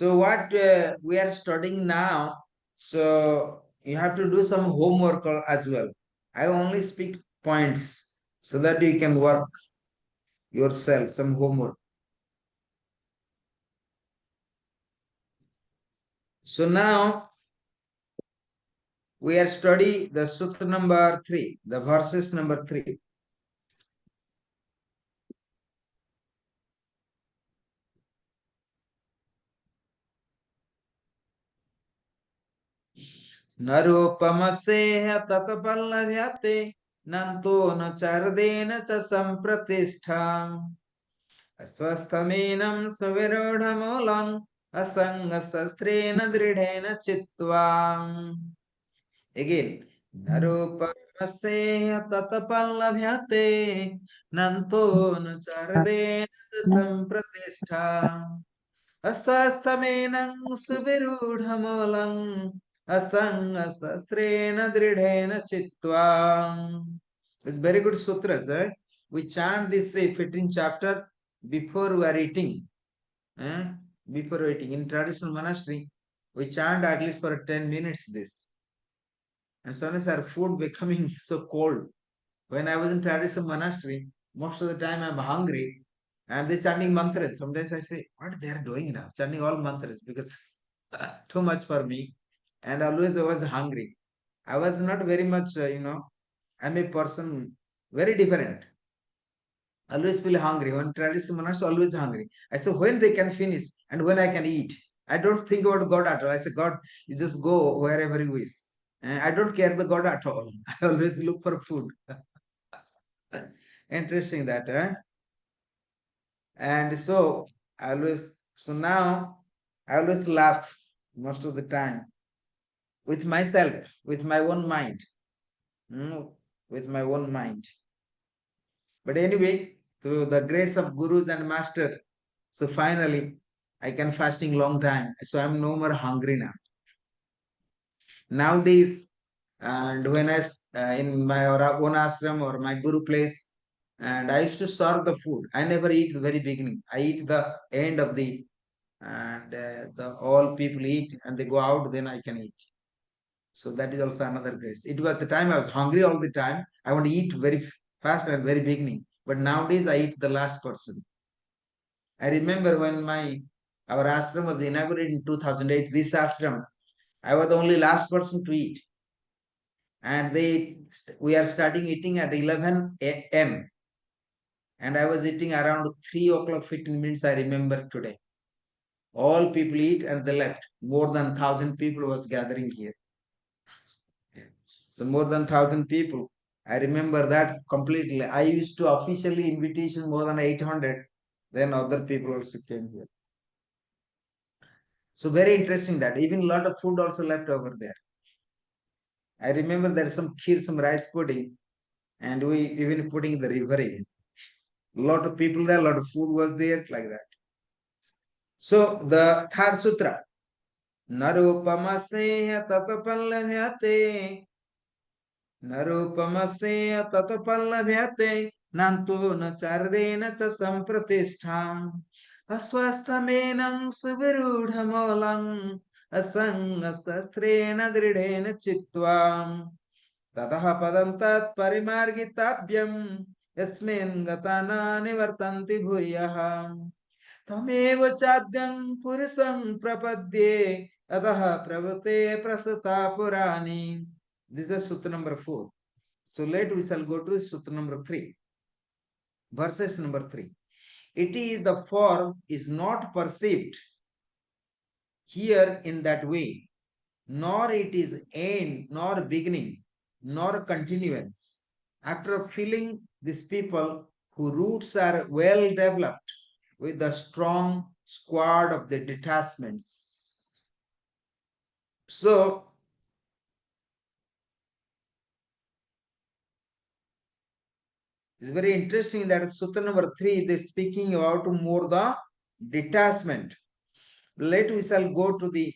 So what we are studying now, so you have to do some homework as well. I only speak points so that you can work yourself some homework. So now we are study the sutra number 3, the verses number 3. Narupamaseha tatapallavhyate nanto na chardena cha sampratistham asvasthaminam savirodhamulam asangasastrena dridhena chitvam. Again, narupamaseha tatapallavhyate nanto na chardena sampratistham asastamenam suvirudhamulam asangasastrena dridhena chitvam. It's very good sutras. We chant this 15th chapter before we are eating. Eh? Before eating. In traditional monastery, we chant at least for 10 minutes this. And sometimes our food becoming so cold. When I was in traditional monastery, most of the time I'm hungry and they're chanting mantras. Sometimes I say, what they are doing now? Chanting all mantras because too much for me. And always I was hungry. I was not very much, I'm a person very different. Always feel hungry. When traditional monks always hungry. I say when they can finish and when I can eat. I don't think about God at all. I say God, you just go wherever you wish. I don't care the God at all. I always look for food. Interesting that, eh? And so so now I always laugh most of the time with myself, with my own mind, with my own mind. But anyway, through the grace of gurus and master, so finally I can fasting long time. So I'm no more hungry now. Nowadays, and when in my own ashram or my guru place, and I used to serve the food. I never eat the very beginning. I eat the end of the and the all people eat and they go out. Then I can eat. So that is also another grace. It was the time I was hungry all the time. I want to eat very fast and very beginning. But nowadays I eat the last person. I remember when our ashram was inaugurated in 2008. This ashram, I was the only last person to eat, and we are starting eating at 11 a.m. and I was eating around 3 o'clock 15 minutes. I remember today. All people eat and they left. More than 1,000 people was gathering here. So more than 1,000 people. I remember that completely. I used to officially invitation more than 800. Then other people also came here. So very interesting that even a lot of food also left over there. I remember there is some kheer, some rice pudding, and we even putting the river in. A lot of people there, a lot of food was there, like that. So the third sutra, Narupamaseya tatapallamyate, Narupamaseya tatapallamyate, Nanto na chardena cha sampratistham, Aswasthamenam suvirudhamolam, Asangasastrena dridhena chitvam. ततः पदन्तात् परिमार्गिताभ्यं यस्मिन् गता न निवर्तन्ति भूयः तमेव चाद्यं पुरुषं प्रपद्ये अतः प्रवृते प्रसुता पुराणी. This is sutra number 4. So let we shall go to sutra number 3. Verses number 3. It is the form is not perceived here in that way, nor it is end, nor beginning, nor continuance. After feeling these people whose roots are well developed with the strong squad of the detachments. So, it's very interesting that Sutra number 3 is speaking about more the detachment. Later we shall go to the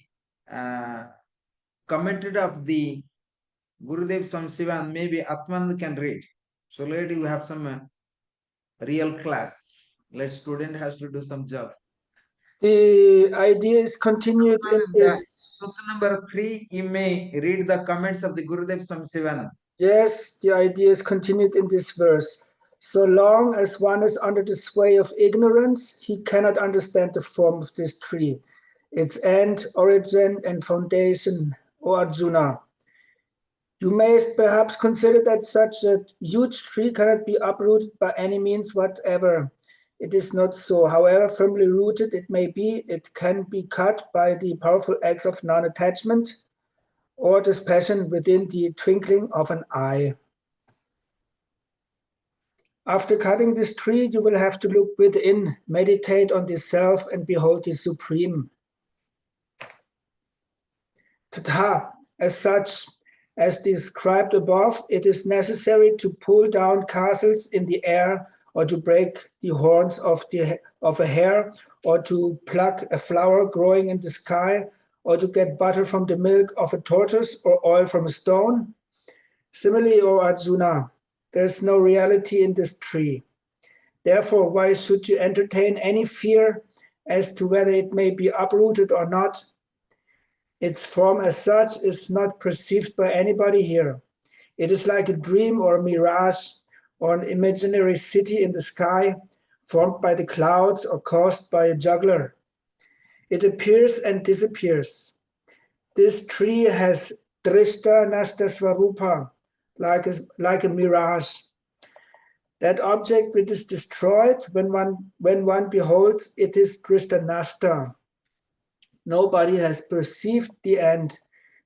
commentary of the Gurudev Swami Shiva and maybe Atman can read. So later we have some real class. Let student has to do some job. The idea is continued in this. Sutra number 3, you may read the comments of the Gurudev Swami Sivananda. Yes, the idea is continued in this verse. So long as one is under the sway of ignorance, he cannot understand the form of this tree, its end, origin, and foundation, O Arjuna. You may perhaps consider that such a huge tree cannot be uprooted by any means whatever. It is not so. However firmly rooted it may be, it can be cut by the powerful acts of non-attachment or dispassion within the twinkling of an eye. After cutting this tree, you will have to look within, meditate on the self, and behold the Supreme. Tata, as such, as described above, it is necessary to pull down castles in the air, or to break the horns of a hare, or to pluck a flower growing in the sky, or to get butter from the milk of a tortoise, or oil from a stone. Similarly, O Arjuna, there is no reality in this tree. Therefore, why should you entertain any fear as to whether it may be uprooted or not? Its form as such is not perceived by anybody here. It is like a dream or a mirage or an imaginary city in the sky formed by the clouds or caused by a juggler. It appears and disappears. This tree has drishta nashta swarupa, like a mirage. That object which is destroyed when one beholds it is drishta nashta. Nobody has perceived the end,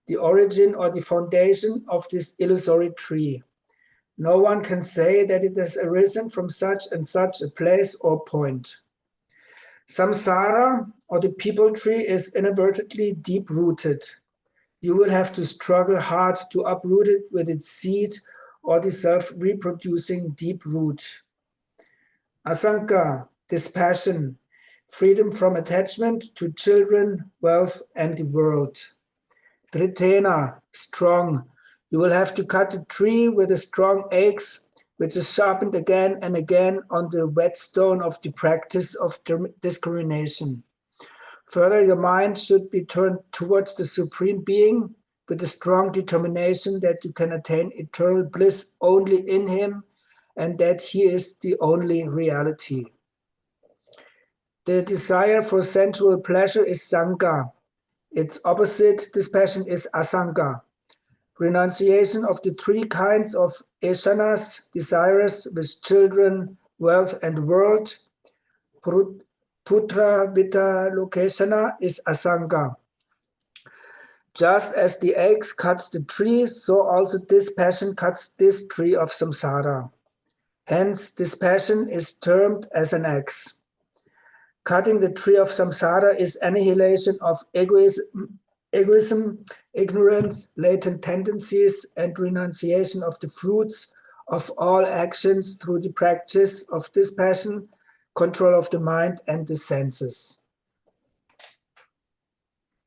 the origin or the foundation of this illusory tree. No one can say that it has arisen from such and such a place or point. Samsara, or the people tree, is inadvertently deep-rooted. You will have to struggle hard to uproot it with its seed or the self-reproducing deep root. Asanka, dispassion, freedom from attachment to children, wealth, and the world. Dritena, strong. You will have to cut the tree with a strong axe, which is sharpened again and again on the whetstone of the practice of discrimination. Further, your mind should be turned towards the Supreme Being with a strong determination that you can attain eternal bliss only in Him and that He is the only reality. The desire for sensual pleasure is Sangha. Its opposite, dispassion, is Asanga. Renunciation of the three kinds of esanas, desires with children, wealth, and world, putra vita lokesana, is Asanga. Just as the axe cuts the tree, so also dispassion cuts this tree of samsara. Hence, dispassion is termed as an axe. Cutting the tree of samsara is annihilation of egoism, ignorance, latent tendencies, and renunciation of the fruits of all actions through the practice of dispassion, control of the mind and the senses.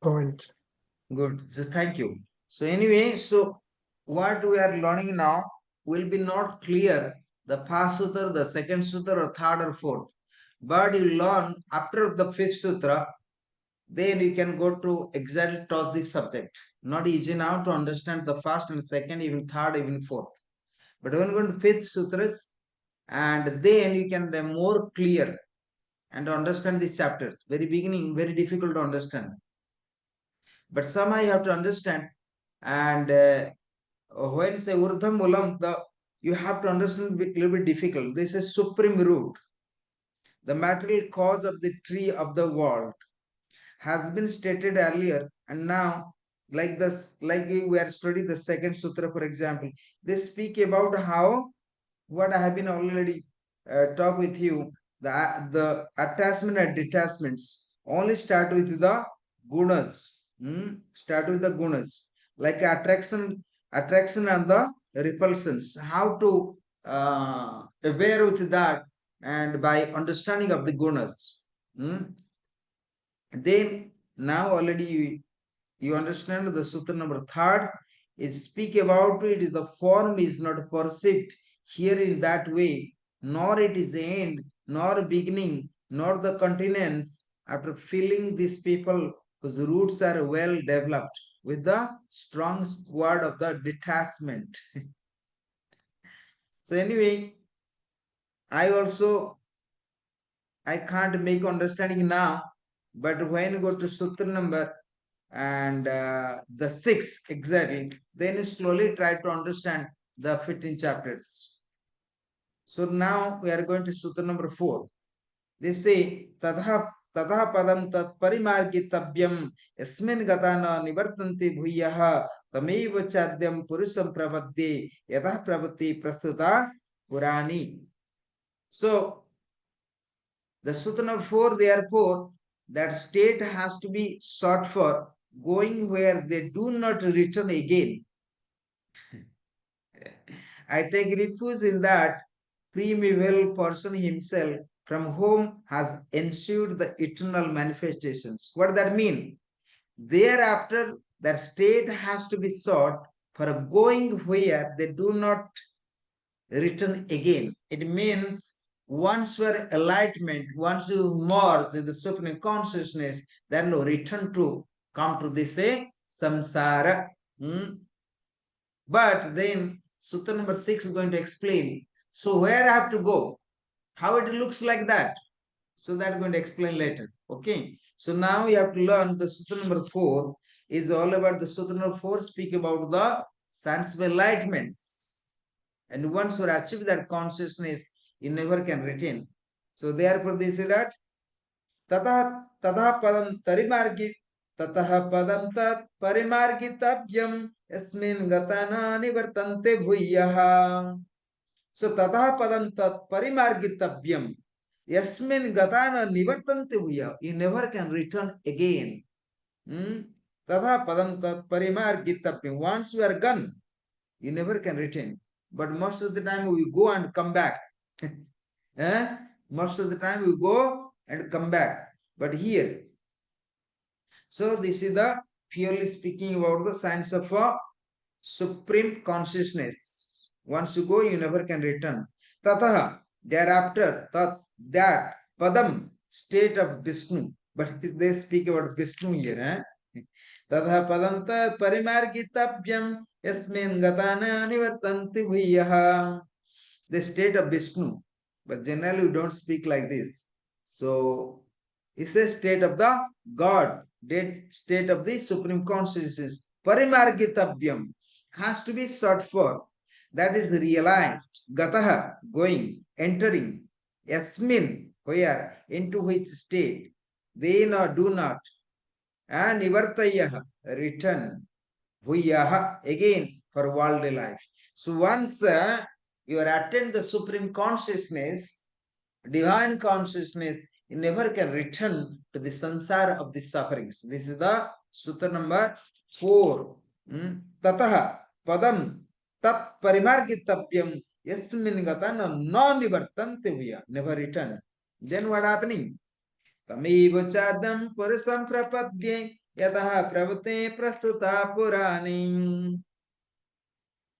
Point. Good. So thank you. So anyway, so what we are learning now will be not clear the first sutra, the second sutra, or third or fourth. But you learn after the fifth sutra, then you can go to exactly touch this subject. Not easy now to understand the first and second, even third, even fourth. But when you go to fifth sutras, and then you can be more clear and understand these chapters. Very beginning, very difficult to understand. But somehow you have to understand. And when say urdham mulam, you have to understand a little bit difficult. This is supreme root, the material cause of the tree of the world, has been stated earlier, and now, like this, like we are studying the second sutra, for example, they speak about how what I have been already talk with you, the attachment and detachments only start with the gunas. Start with the gunas, like attraction and the repulsions. How to aware with that, and by understanding of the gunas. Then now already you understand the sutra number third is speak about it is the form is not perceived here in that way, nor it is end, nor beginning, nor the continuance, after filling these people whose roots are well developed with the strong squad of the detachment. So anyway, I can't make understanding now, but when you go to sutra number and the 6 exactly, then you slowly try to understand the 15 chapters. So now we are going to sutra number 4. They say tadha padam tat parimargitavyam yasmin gatana nivartanti bhuyaha tameva chadyam purusam pravadde yatah pravati prastuta purani. So the sutra number 4, therefore, that state has to be sought for, going where they do not return again. I take refuge in that primeval person himself, from whom has ensued the eternal manifestations. What does that mean? Thereafter, that state has to be sought for a going where they do not return again. It means once your enlightenment, once you merge in the supreme consciousness, then no return to come to this samsara. But then Sutra number 6 is going to explain. So where I have to go? How it looks like that? So that's going to explain later. Okay. So now you have to learn the Sutra number 4 is all about the Sutra number 4 speak about the sense of enlightenments. And once you achieve that consciousness, you never can retain. So therefore they say that Tata Tata Padam Tarimargi Tataha Padam Tat Parimargitavyam Yasmin Gatana Nivartante Bhuyaha. So Tataha Padam Tat Parimargitavyam Yasmin Gatana Nivartante Bhuyaha. You never can return again. Tataha Padam Tat Parimargitavyam. Once you are gone, you never can return. But most of the time we go and come back. Most of the time we go and come back. But here, so this is the purely speaking about the science of supreme consciousness. Once you go, you never can return. Tataha, thereafter, that padam, state of Vishnu. But they speak about Vishnu here. Tataha padam tat parimargitavyam yasmin gatana nivartanti bhuyaha. The state of Vishnu. But generally we don't speak like this. So it's a state of the God, state of the supreme consciousness. Parimargitavyam has to be sought for. That is realized. Gataha, going, entering. Yasmin, where, into which state. They do not. And nivartayaha, return. Bhuyaha, again for worldly life. So once you attain the supreme consciousness, divine consciousness, you never can return to the samsara of the sufferings. This is the sutra number 4. Tataha padam tat parimargitavyam yasmin gatana non-nivartante bhuya, never return. Then what happening? Tamiva chadam purusam prapadye yataha pravate prastuta purani.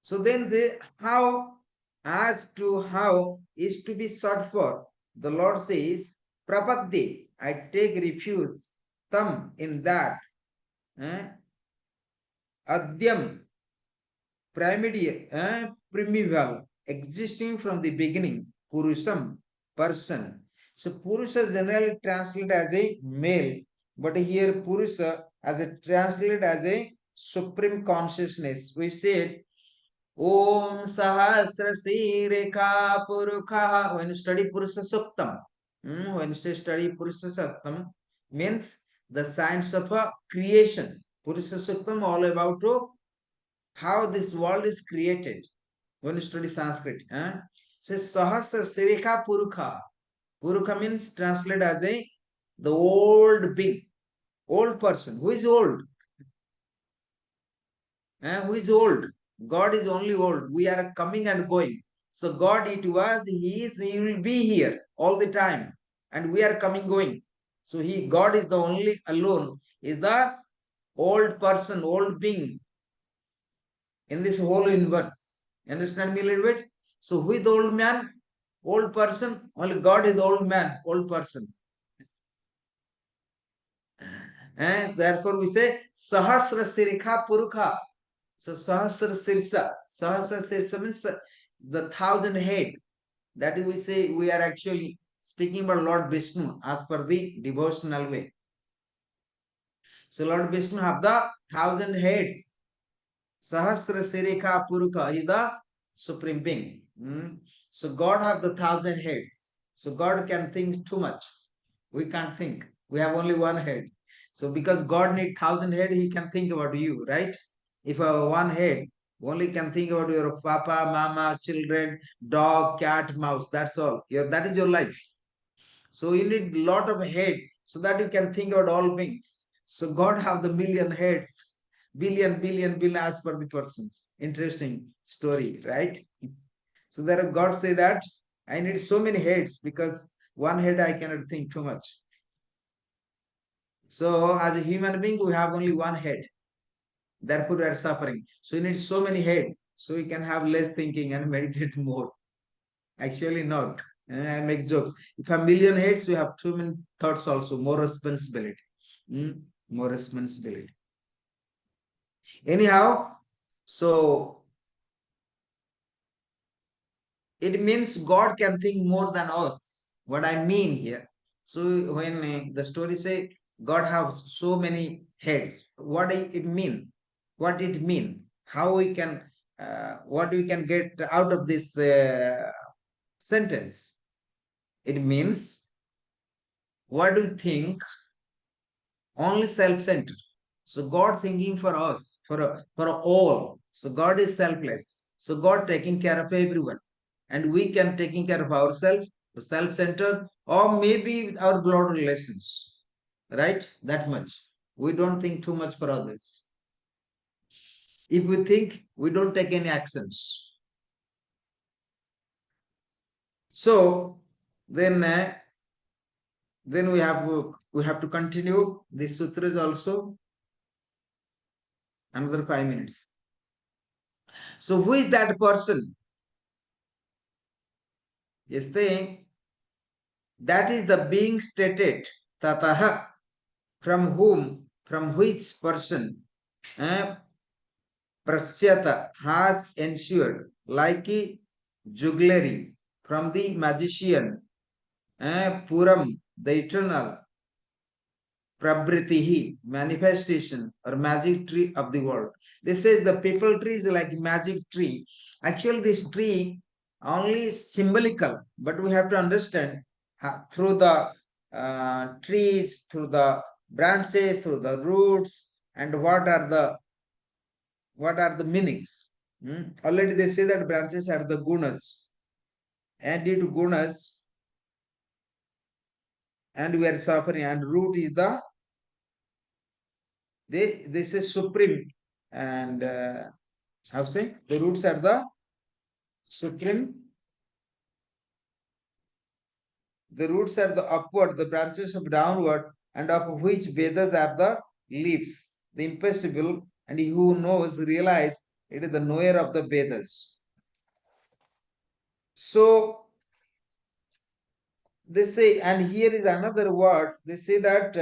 So then how, as to how is to be sought for. The Lord says, Prapadde, I take refuge, tam, in that. Adyam, primeval, existing from the beginning, Purusham, person. So Purusha generally translated as a male, but here Purusha as a translated as a supreme consciousness. We said Om Sahasra Rekha Purukha. When you study Purusha Suktam, when you study Purusha Suktam, means the science of a creation. Purusha Suktam all about how this world is created. When you study Sanskrit, says Sahasra Rekha Purukha. Purukha means translated as the old big, old person. Who is old? Who is old? God is only old. We are coming and going. So God it was, He will be here all the time. And we are coming, going. So God is the only alone, is the old person, old being in this whole universe. Understand me a little bit? So who is the old man? Old person? Only God is the old man, old person. And therefore we say Sahasra Sirikha Purukha. So Sahasra Sirsa means the 1,000 head. That we say we are actually speaking about Lord Vishnu as per the devotional way. So Lord Vishnu have the 1,000 heads. Sahasra Sirikha Purukha is the supreme being. So God have the 1,000 heads. So God can think too much. We can't think. We have only one head. So because God need 1,000 head, he can think about you, right? If one head only can think about your papa, mama, children, dog, cat, mouse, that's all. That is your life. So you need lot of head so that you can think about all beings. So God have the million heads, billion as per the persons. Interesting story, right? So there God say that I need so many heads because one head I cannot think too much. So as a human being, we have only one head. Therefore, we are suffering. So you need so many head so you can have less thinking and meditate more. Actually, not. I make jokes. If a million heads, we have too many thoughts also, more responsibility. More responsibility. Anyhow, so it means God can think more than us. What I mean here. So when the story say God has so many heads, what it mean? What it mean? How we can, what we can get out of this sentence? It means what do you think? Only self-centered. So God thinking for us, for all. So God is selfless. So God taking care of everyone, and we can taking care of ourselves, self-centered, or maybe with our blood relations, right? That much. We don't think too much for others. If we think, we don't take any actions. So then we have to continue these sutras also another 5 minutes. So who is that person? Yes, that is the being stated, tataha, from whom, from which person, prasyata has ensured, like a jugglery from the magician, puram, the eternal, prabritihi, manifestation or magic tree of the world. This is the people tree is like magic tree. Actually, this tree only symbolical, but we have to understand through the trees, through the branches, through the roots, and what are the meanings. Already they say that branches are the gunas, and due to gunas, and we are suffering, and root is the this is supreme, and how say the roots are the supreme. The roots are the upward, the branches of downward, and of which Vedas are the leaves, the impassible, and he who knows realize it is the knower of the Vedas. So they say, and here is another word. They say that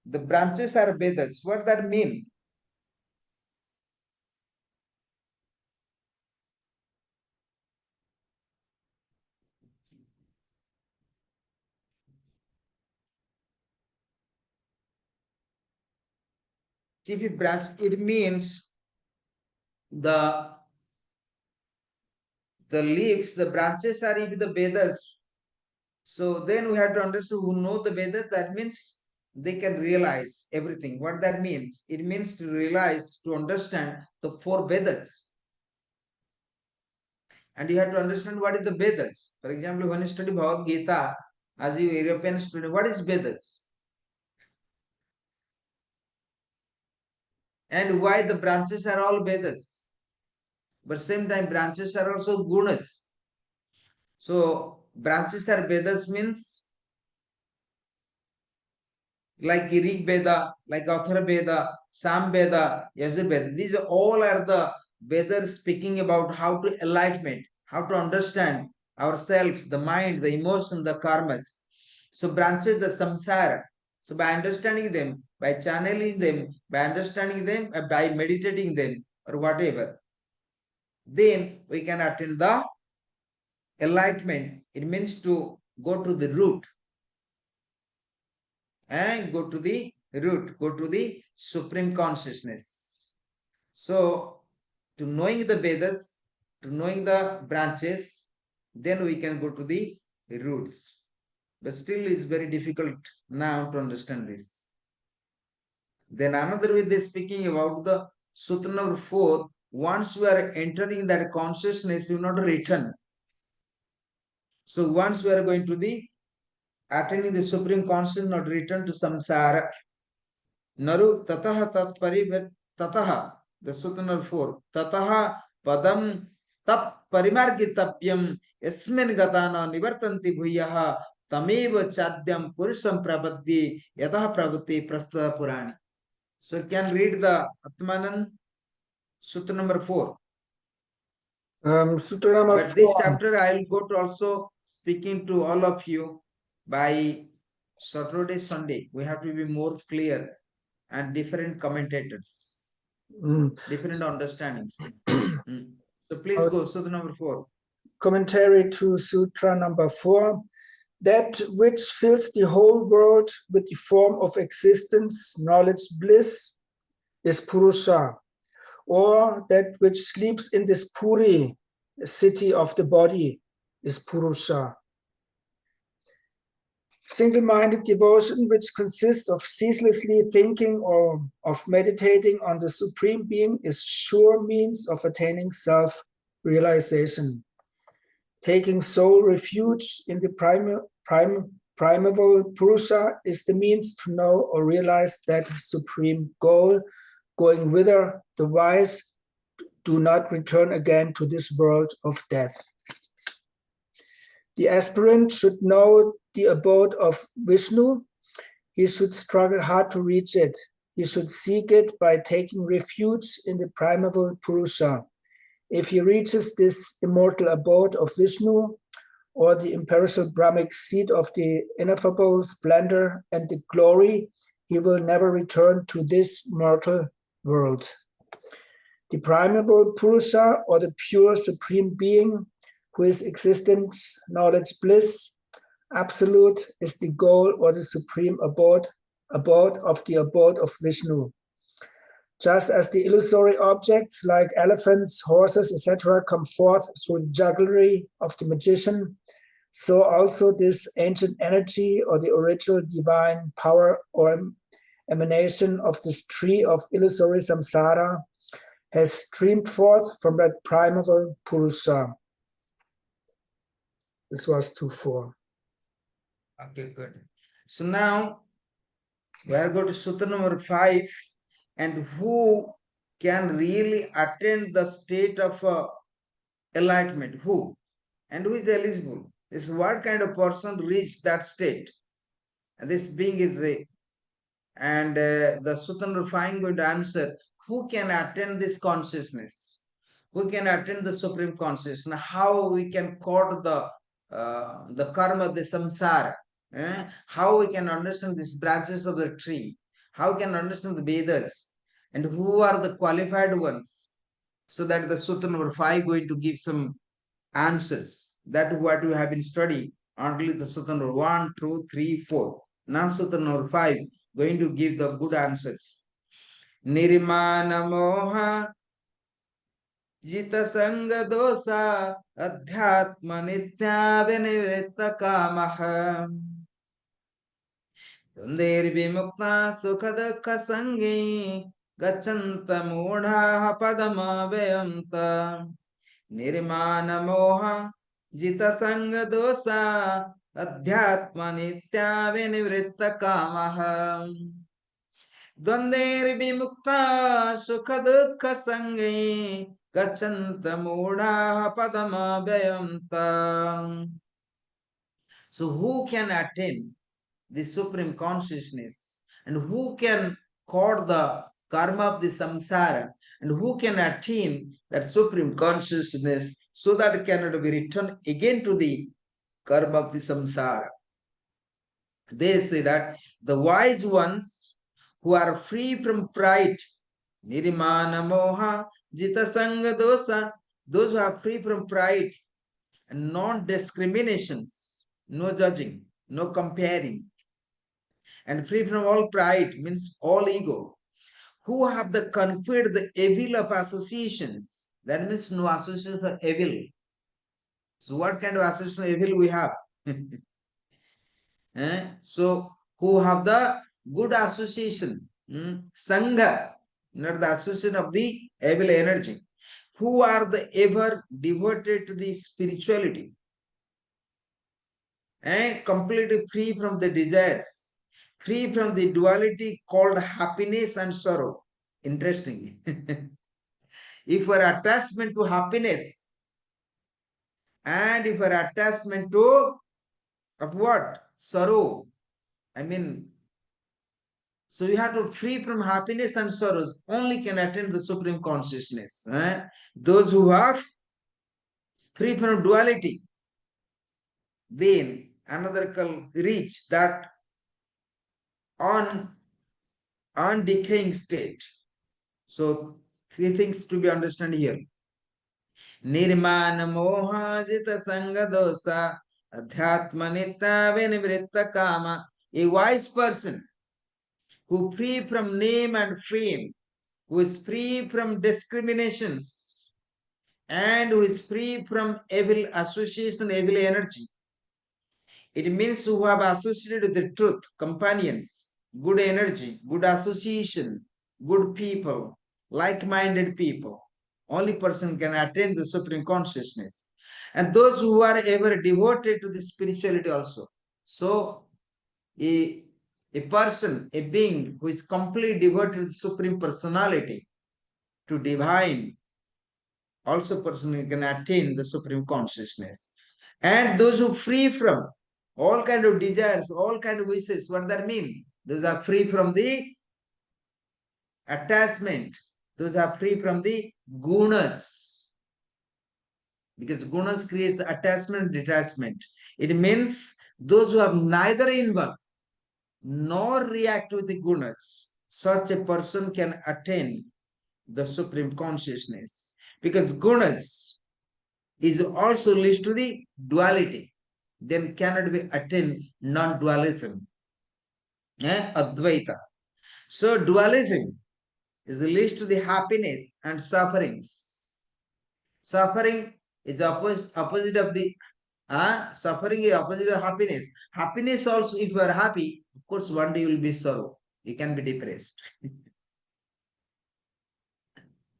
the branches are Vedas. What that mean? Chief branch. It means the leaves, the branches are if the Vedas. So then we have to understand who know the Vedas. That means they can realize everything. What that means? It means to realize, to understand the four Vedas. And you have to understand what is the Vedas. For example, when you study Bhagavad Gita, as you European student, what is Vedas? And why the branches are all Vedas? But same time, branches are also gunas. So branches are Vedas means like Rig Veda, like Athar Veda, Sam Veda, Yajur Veda. These all are the Vedas speaking about how to enlightenment, how to understand ourselves, the mind, the emotion, the karmas. So branches the samsara. So by understanding them, by channeling them, by understanding them, by meditating them, or whatever, then we can attain the enlightenment. It means to go to the root and go to the root, go to the supreme consciousness. So to knowing the Vedas, to knowing the branches, then we can go to the roots. But still it's very difficult now to understand this. Then another way they're speaking about the Sutra number 4. Once we are entering that consciousness, you not return. So once we are going to the attaining the supreme consciousness, not return to samsara. Naru tataha tat parivar tataha, the Sutra number 4. Tataha padam tap parimargitapyam yasmin gatana nivartanti bhuyaha tamev chadyam purusham prabhati yatah prabhati prastha purani. So can read the Atmanan Sutra number 4. Sutra number But this 4. chapter I will go to also speaking to all of you by Saturday, Sunday. We have to be more clear and different commentators, different understandings. So please go, Sutra number 4. Commentary to Sutra number 4. That which fills the whole world with the form of existence, knowledge, bliss, is Purusha, or that which sleeps in this Puri, city of the body, is Purusha. Single-minded devotion, which consists of ceaselessly thinking or of meditating on the Supreme Being, is sure means of attaining self-realization. Taking soul refuge in the primeval Purusha is the means to know or realize that supreme goal, going whither the wise do not return again to this world of death. The aspirant should know the abode of Vishnu. He should struggle hard to reach it. He should seek it by taking refuge in the primeval Purusha. If he reaches this immortal abode of Vishnu, or the imperishable Brahmic seat of the ineffable splendor and the glory, he will never return to this mortal world. The primeval Purusha, or the pure Supreme Being, who is existence, knowledge, bliss, absolute, is the goal or the supreme abode of the abode of Vishnu. Just as the illusory objects like elephants, horses, etc., come forth through the jugglery of the magician, so also this ancient energy or the original divine power or emanation of this tree of illusory samsara has streamed forth from that primeval Purusha. This was 2.4. Okay, good. So now we are going to Sutra number 5. And who can really attain the state of enlightenment? Who? And who is eligible? This what kind of person reach that state? And this being is a, and the Sutra number 5 going to answer, who can attain this consciousness? Who can attain the supreme consciousness? How we can cut the karma, the samsara? How we can understand these branches of the tree? How can understand the Vedas? And who are the qualified ones? So that the Sutra number 5 going to give some answers. That what we have been studying until the Sutra number 1, 2, 3, 4. Now Sutra number 5 going to give the good answers. Nirmana moha jita sanga dosa adhyatma nitya vinivritta kamaha Vimukta Sukhadakha Sangi Gachanta Mudha Padama Vayanta Nirmana Moha Jita Sanga Dosa Adhyatma Nitya Vinivritta Kamaha Vimukta Sukhadakha Sangi Gachanta Mudha Padama Vayanta. So who can attain the supreme consciousness, and who can cut the karma of the samsara, and who can attain that supreme consciousness so that it cannot be returned again to the karma of the samsara. They say that the wise ones who are free from pride, nirimana moha, jita sanga dosa, those who are free from pride and non-discriminations, no judging, no comparing, and free from all pride means all ego, who have the conquered the evil of associations. That means no associations are evil. So what kind of association evil we have? So who have the good association, sangha, not the association of the evil energy, who are the ever devoted to the spirituality and completely free from the desires, free from the duality called happiness and sorrow. Interesting. If our attachment to happiness and if our attachment to of what? Sorrow. I mean, so you have to free from happiness and sorrows, only can attain the supreme consciousness. Those who are free from duality, then another can reach that on decaying state. So three things to be understood here. Nirmana mohajita sanga dosa adhyatma nitya vinivritta kama. A wise person who free from name and fame, who is free from discriminations, and who is free from evil association, evil energy. It means who have associated with the truth, companions, good energy, good association, good people, like-minded people. Only person can attain the supreme consciousness. And those who are ever devoted to the spirituality also. So a, a person, a being who is completely devoted to the supreme personality, to divine, also person can attain the supreme consciousness. And those who free from all kind of desires, all kind of wishes, what does that mean? Those are free from the attachment. Those are free from the gunas. Because gunas creates attachment, detachment. It means those who have neither involved nor react with the gunas, such a person can attain the supreme consciousness. Because gunas is also leads to the duality, then cannot be attained non-dualism, Advaita. So dualism is the leads to the happiness and sufferings. Suffering is opposite of the suffering is opposite of happiness. Happiness also, if you are happy, of course, one day you will be sorrow. You can be depressed.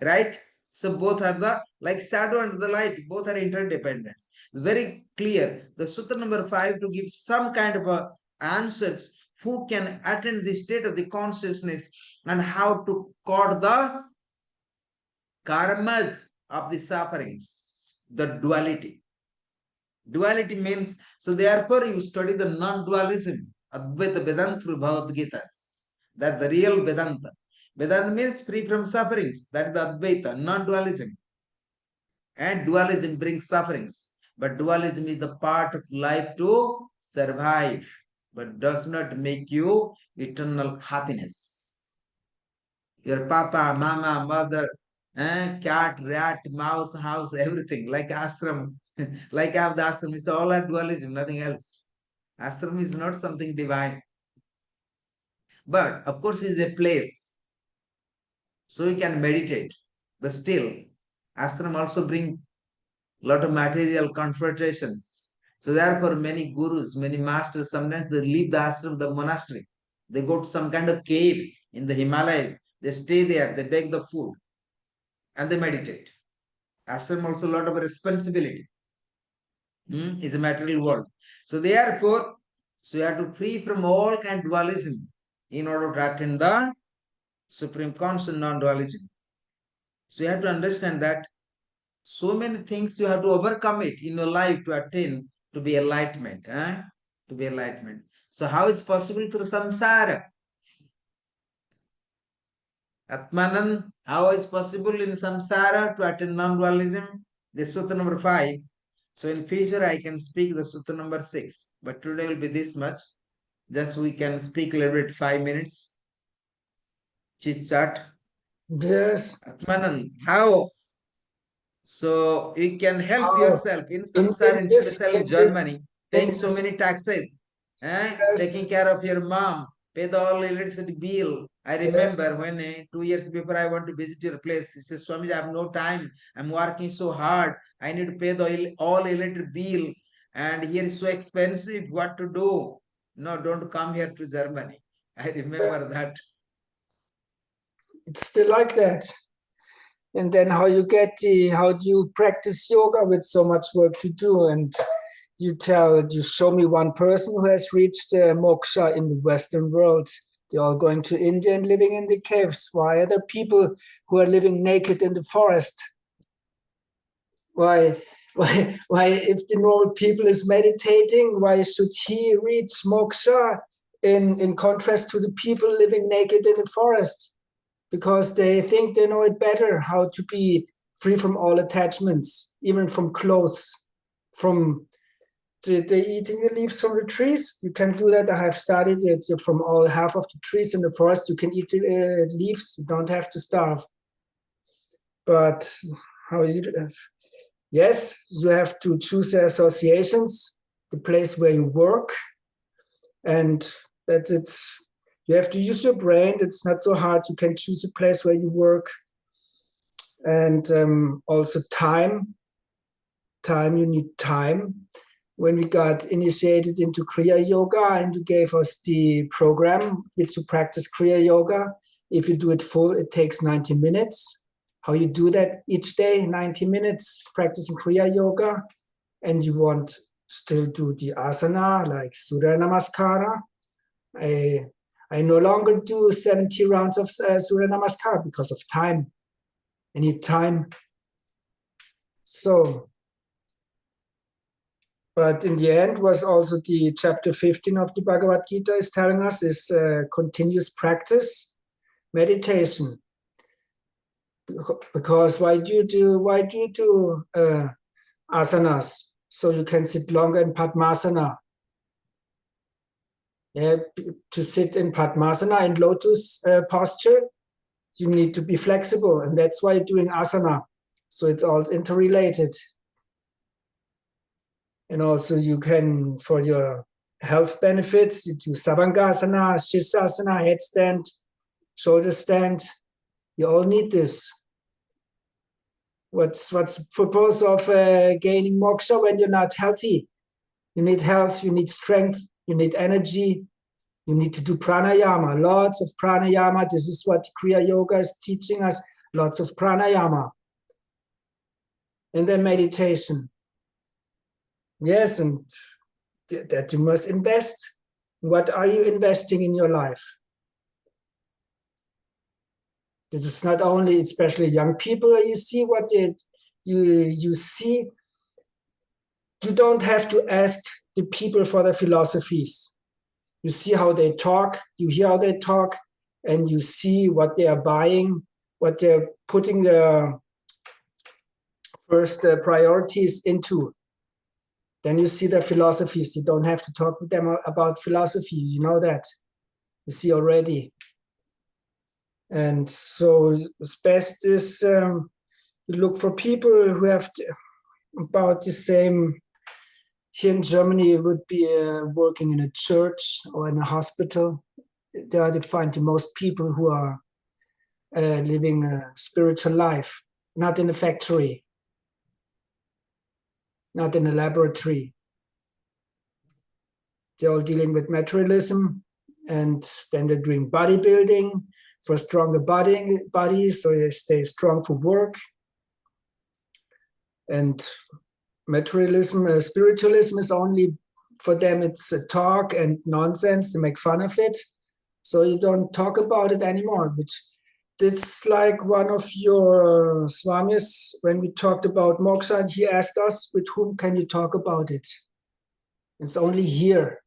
Right? So both are the like shadow and the light, both are interdependent. Very clear. The sutra number 5 to give some kind of a answers who can attain the state of the consciousness and how to cut the karmas of the sufferings, the duality. Duality means, so therefore you study the non-dualism, Advaita Vedanta through Bhagavad Gita. That's the real Vedanta. Vedanta means free from sufferings. That is the Advaita, non-dualism. And dualism brings sufferings. But dualism is the part of life to survive, but does not make you eternal happiness. Your papa, mama, mother, cat, rat, mouse, house, everything, like ashram, like I have the ashram, it's all a dualism, nothing else. Ashram is not something divine. But of course, it's a place. So you can meditate. But still, ashram also bring lot of material confrontations. So therefore, many gurus, many masters, sometimes they leave the ashram, the monastery. They go to some kind of cave in the Himalayas. They stay there, they beg the food, and they meditate. Ashram also a lot of responsibility. Is a material world. So therefore, so you have to free from all kind of dualism in order to attain the supreme constant non-dualism. So you have to understand that so many things you have to overcome it in your life to attain to be enlightenment. To be enlightenment. So how is possible through samsara? Atmanan, how is possible in samsara to attain non-dualism? This sutra number 5. So in future I can speak the sutra number 6, but today will be this much. Just we can speak a little bit, 5 minutes, chit chat. Yes. Atmanand, how? So you can help How yourself in samsara, in this especially in in this Germany, in paying so this many taxes, taking yes, care of your mom, pay the all electricity bill. I yes, remember when 2 years before I want to visit your place, he says, Swami, I have no time. I'm working so hard. I need to pay the all electric bill. And here is so expensive. What to do? No, don't come here to Germany. I remember that. it's still like that. And then how do you practice yoga with so much work to do? And you show me one person who has reached moksha in the Western world. They're all going to India and living in the caves. Why are there people who are living naked in the forest? Why, why, if the normal people is meditating, why should he reach moksha in contrast to the people living naked in the forest? Because they think they know it better how to be free from all attachments, even from clothes, from they eating the leaves from the trees. You can do that. I have studied it from all half of the trees in the forest. You can eat the leaves. You don't have to starve. But how you? Yes, you have to choose the associations, the place where you work, and that it's. You have to use your brain. It's not so hard. You can choose a place where you work, and also time. Time. You need time. When we got initiated into Kriya Yoga and you gave us the program which to practice Kriya Yoga, if you do it full, it takes 90 minutes. How you do that each day, 90 minutes practicing Kriya Yoga, and you want still do the asana like Surya Namaskara. I no longer do 70 rounds of Surya Namaskara because of time. I need time. So, but in the end was also the chapter 15 of the Bhagavad Gita is telling us is continuous practice, meditation. Because why do you do asanas? So you can sit longer in Padmasana. Yeah, to sit in Padmasana in lotus posture, you need to be flexible, and that's why you're doing asana. So it's all interrelated. And also you can, for your health benefits, you do Savangasana, Shirshasana, headstand, shoulder stand. You all need this. What's the purpose of gaining moksha when you're not healthy? You need health, you need strength, you need energy, you need to do pranayama, lots of pranayama. This is what Kriya Yoga is teaching us, lots of pranayama. And then meditation. Yes, and that you must invest. What are you investing in your life? This is not only, especially young people, you see what you see. You don't have to ask the people for their philosophies. You see how they talk, you hear how they talk, and you see what they are buying, what they're putting their first priorities into. Then you see their philosophies. You don't have to talk with them about philosophy. You know that. You see already. And so it's best is you look for people who have about the same. Here in Germany, it would be working in a church or in a hospital. There you find the most people who are living a spiritual life, not in a factory, not in a laboratory. They're all dealing with materialism, and then they're doing bodybuilding for stronger body, so they stay strong for work. And materialism, spiritualism is only for them, it's a talk and nonsense to make fun of it. So you don't talk about it anymore. But it's like one of your swamis, when we talked about moksha, he asked us, with whom can you talk about it? It's only here.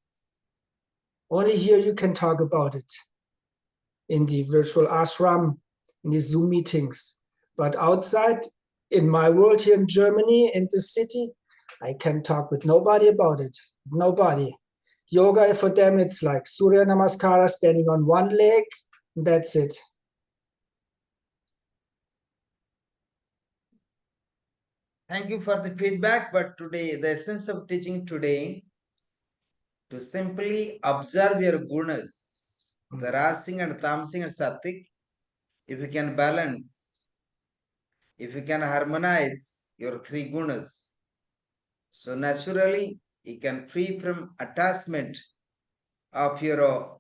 Only here you can talk about it. In the virtual ashram, in the Zoom meetings. But outside, in my world here in Germany, in the city, I can talk with nobody about it. Nobody. Yoga for them, it's like Surya Namaskara, standing on one leg. That's it. Thank you for the feedback. But today, the essence of teaching today, to simply observe your gunas, the rasing and tamsing and sattvic. If you can balance, if you can harmonize your three gunas, so naturally you can free from attachment of your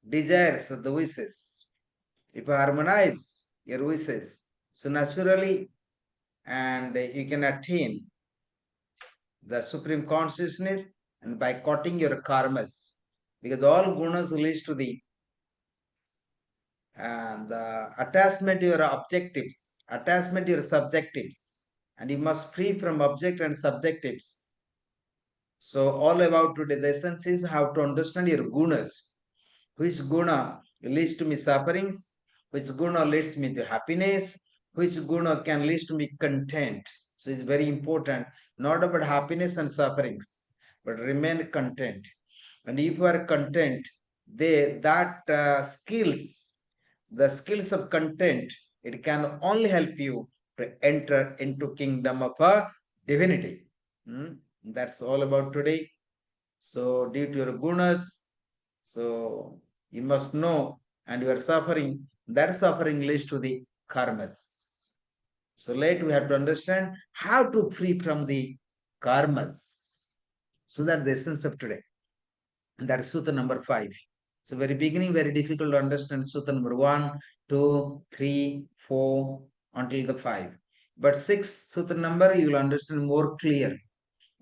desires, the wishes. If you harmonize your wishes, so naturally, and you can attain the supreme consciousness, and by cutting your karmas, because all gunas leads to the attachment to your objectives, attachment to your subjectives, and you must free from object and subjectives. So all about today, the essence is how to understand your gunas. Which guna leads to me sufferings? Which guna leads me to happiness? Which guna can lead to me content? So it's very important, not about happiness and sufferings, but remain content. And if you are content, the skills of content, it can only help you to enter into kingdom of a divinity. That's all about today. So due to your gunas, so you must know, and you are suffering, that suffering leads to the karmas. So later we have to understand how to free from the karmas. So that's the essence of today. And that is Sutta number 5. So very beginning, very difficult to understand Sutta number 1, 2, 3, 4, until the 5. But 6 Sutta number, you will understand more clear.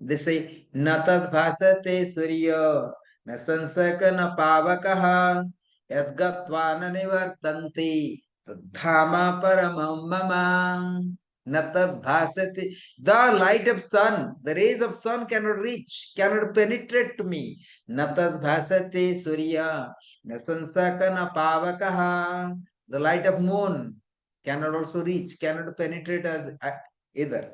They say, Natad bhasate surya, na sansaka na pavakaha, yadgatva na nivartanti, tadhama paramam mama. Natad bhasate. The light of sun, the rays of sun cannot reach, cannot penetrate to me. Natad bhasate surya, na sansaka na pavakaha. The light of moon cannot also reach, cannot penetrate us either.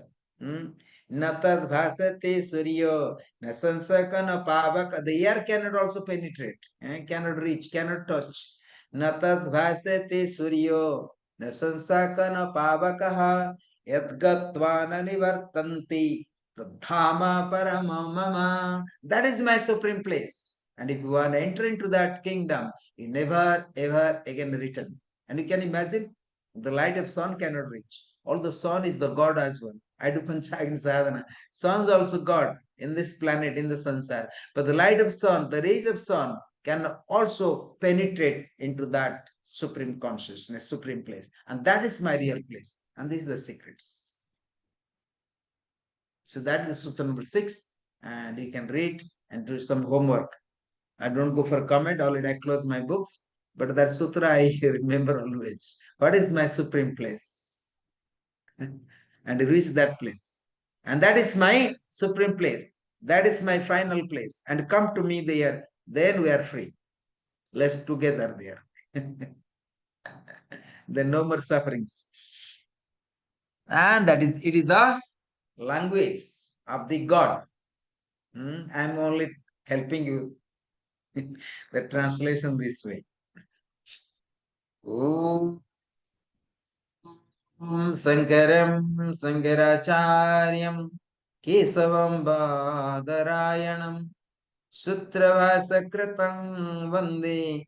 Natad bhasate suryo, na sansaka na pavaka. The air cannot also penetrate, cannot reach, cannot touch. Natad bhasate suryo, na sansaka na pavakaha, yadgatva na nivartanti, tadhama paramamama. That is my supreme place. And if you want to enter into that kingdom, you never ever again return. And you can imagine, the light of sun cannot reach. Although sun is the God as well. I do Panchayagni sadhana. Sun is also God in this planet, in the sansar. But the light of sun, the rays of sun can also penetrate into that supreme consciousness, supreme place. And that is my real place. And these are the secrets. So that is Sutta number 6. And you can read and do some homework. I don't go for comment. Already I close my books. But that sutra I remember always. What is my supreme place? And reach that place. And that is my supreme place. That is my final place. And come to me there. Then we are free. Let's together there. Then no more sufferings. And that is it is the language of the God. I'm only helping you the translation this way. Om Sankaram Sankaracharyam Kesavam Badarayanam Sutravasakritam Vande